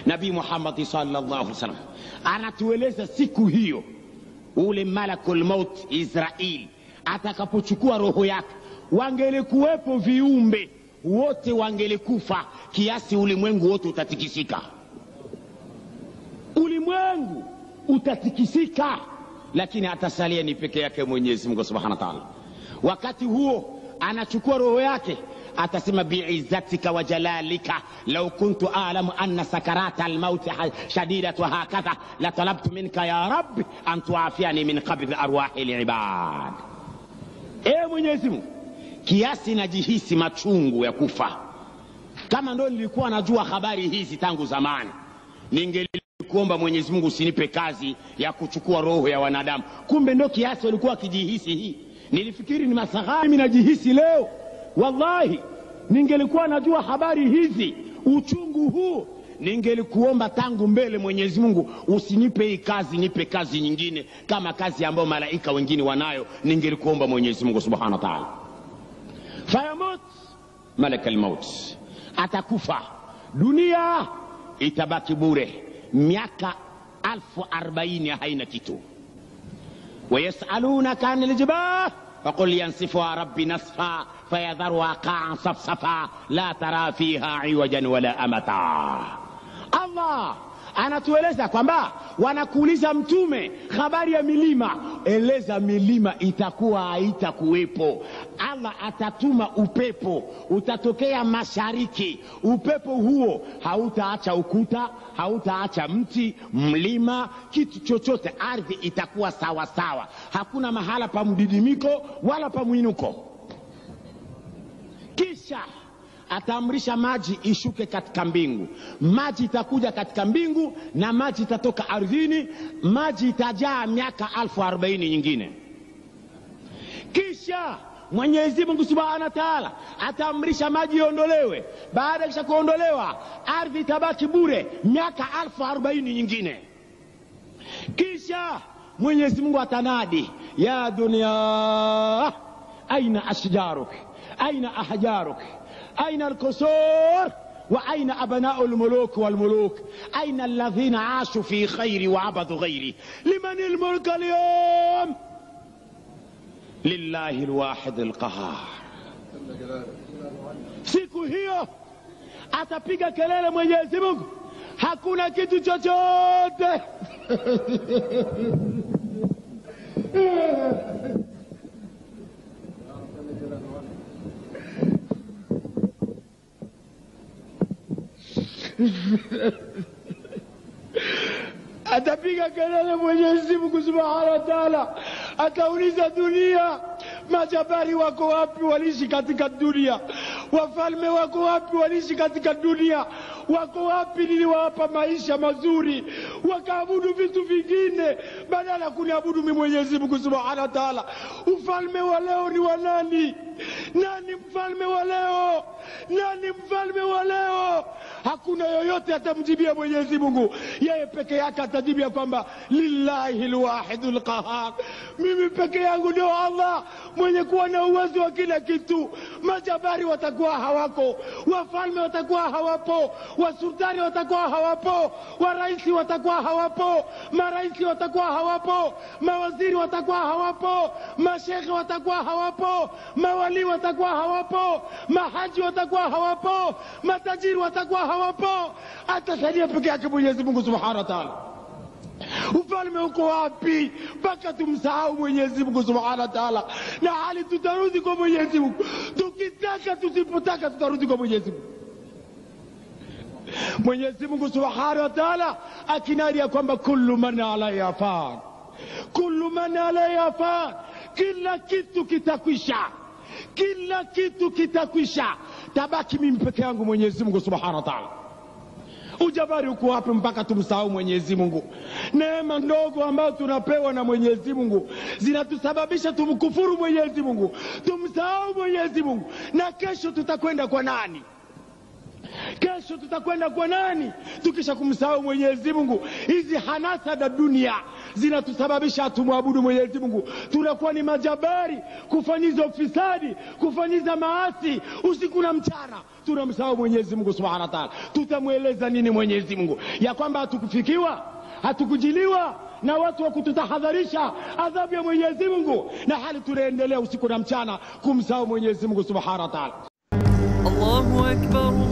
Nabii Muhammad sallallahu alaihi wasallam anatueleza siku hiyo ule malakul maut Israel atakapochukua roho yake, wangelikuwepo viumbe wote wangelikufa kiasi ulimwengu wote utatikisika. Ulimwengu utatikisika, lakini atasalia ni peke yake Mwenyezi Mungu Subhanahu wa Ta'ala. Wakati huo anachukua roho yake, atasema bi'izzatika wa jalalika law kuntu a'lamu anna sakarata al-maut shadidatu hakadha la talabtu minka ya rabbi an tu'afiyani min qabd arwahi al-ibad. Mwenyezi Mungu, kiasi najihisi machungu ya kufa, kama ndo nilikuwa najua habari hizi tangu zamani, ningelikuomba Mwenyezi Mungu usinipe kazi ya kuchukua roho ya wanadamu. Kumbe ndo kiasi walikuwa kijihisi hii. Nilifikiri ni masaghari, mimi najihisi leo. Wallahi ningelikuwa najua habari hizi, uchungu huu, ningelikuomba tangu mbele Mwenyezi Mungu usinipe hii kazi, nipe kazi nyingine kama kazi ambayo malaika wengine wanayo. Ningelikuomba Mwenyezi Mungu Subhanahu wa Ta'ala. Fayamut malak al-maut, atakufa, dunia itabaki bure, miaka 1040 haina kitu. ويسألونك عن الجبال فقل ينسفها ربي نسفا فيذرها قاعا صفصفا لا ترى فيها عوجا ولا أمتا. Allah anatueleza kwamba wanakuuliza mtume habari ya milima, eleza milima itakuwa haitakuwepo. Allah atatuma upepo, utatokea mashariki. Upepo huo hautaacha ukuta, hautaacha mti, mlima, kitu chochote. Ardhi itakuwa sawa sawa, hakuna mahala pa mdidimiko wala pa mwinuko. Kisha ataamrisha maji ishuke katika mbingu. Maji itakuja katika mbingu na maji itatoka ardhini. Maji itajaa miaka 1040 nyingine. Kisha Mwenyezi Mungu Subhanahu wa Ta'ala ataamrisha maji iondolewe. Baada ya kuondolewa, ardhi itabaki bure miaka 1040 nyingine. Kisha Mwenyezi Mungu atanadi, ya dunia aina ashjaruk, aina ahjaruk, أين القصور وأين أبناء الملوك والملوك، أين الذين عاشوا في خير وعبدوا غيري، لمن الملك اليوم؟ لله الواحد القهار. siku hiyo atapiga kelele Mwenyezi Mungu, hakuna kitu chochote atapiga kelele Mwenyezi Mungu Subhanahu wa Ta'ala, atauliza dunia, majabari wako wapi waliishi katika dunia? Wafalme wako wapi waliishi katika dunia? Wako wapi niliwapa maisha mazuri wakaabudu vitu vingine badala kuniabudu mimi Mwenyezi Mungu Subhanahu wa Ta'ala? Ufalme wa leo ni wa nani? Nani mfalme wa leo? Nani mfalme wa leo? Hakuna yoyote atamjibia Mwenyezi Mungu, yeye peke yake atajibia kwamba lillahi alwahidul qahar, mimi peke yangu ndio Allah mwenye kuwa na uwezo wa kila kitu. Majabari watakuwa hawako, wafalme watakuwa hawapo, wasultani watakuwa hawapo, waraisi watakuwa hawapo, maraisi watakuwa hawapo, mawaziri watakuwa hawapo, mashekhe watakuwa hawapo, mawali watakuwa hawapo, mahaji watakuwa hawapo, matajiri watakuwa hawapo. Atasalia peke yake Mwenyezi Mungu Subhanahu wa Ta'ala. Ufalme uko wapi mpaka tumsahau Mwenyezi Mungu Subhanahu wa Ta'ala? Na hali tutarudi kwa Mwenyezi Mungu, tukitaka tusipotaka tutarudi kwa Mwenyezi Mungu. Mwenyezi Mungu Subhanahu wa Ta'ala akinaria kwamba kullu man alayha fan, kullu man alayha fan, kila kitu kitakwisha, kila kitu kitakwisha, tabaki mimi peke yangu Mwenyezi Mungu Subhanahu wa Ta'ala. Ujabari uko wapi mpaka tumsahau Mwenyezi Mungu? Neema ndogo ambazo tunapewa na Mwenyezi Mungu zinatusababisha tumkufuru Mwenyezi Mungu, tumsahau Mwenyezi Mungu. Na kesho tutakwenda kwa nani? Kesho tutakwenda kwa nani tukisha kumsahau Mwenyezi Mungu? Hizi hanasa za dunia zinatusababisha tumwabudu Mwenyezi Mungu. Tunakuwa ni majabari kufanyiza ufisadi, kufanyiza maasi usiku na mchana, tunamsahau Mwenyezi Mungu Subhanahu wa Ta'ala. Tutamweleza nini Mwenyezi Mungu ya kwamba hatukufikiwa, hatukujiliwa na watu wa kututahadharisha adhabu ya Mwenyezi Mungu, na hali tunaendelea usiku na mchana kumsahau Mwenyezi Mungu Subhanahu wa Ta'ala. Allahu Akbar.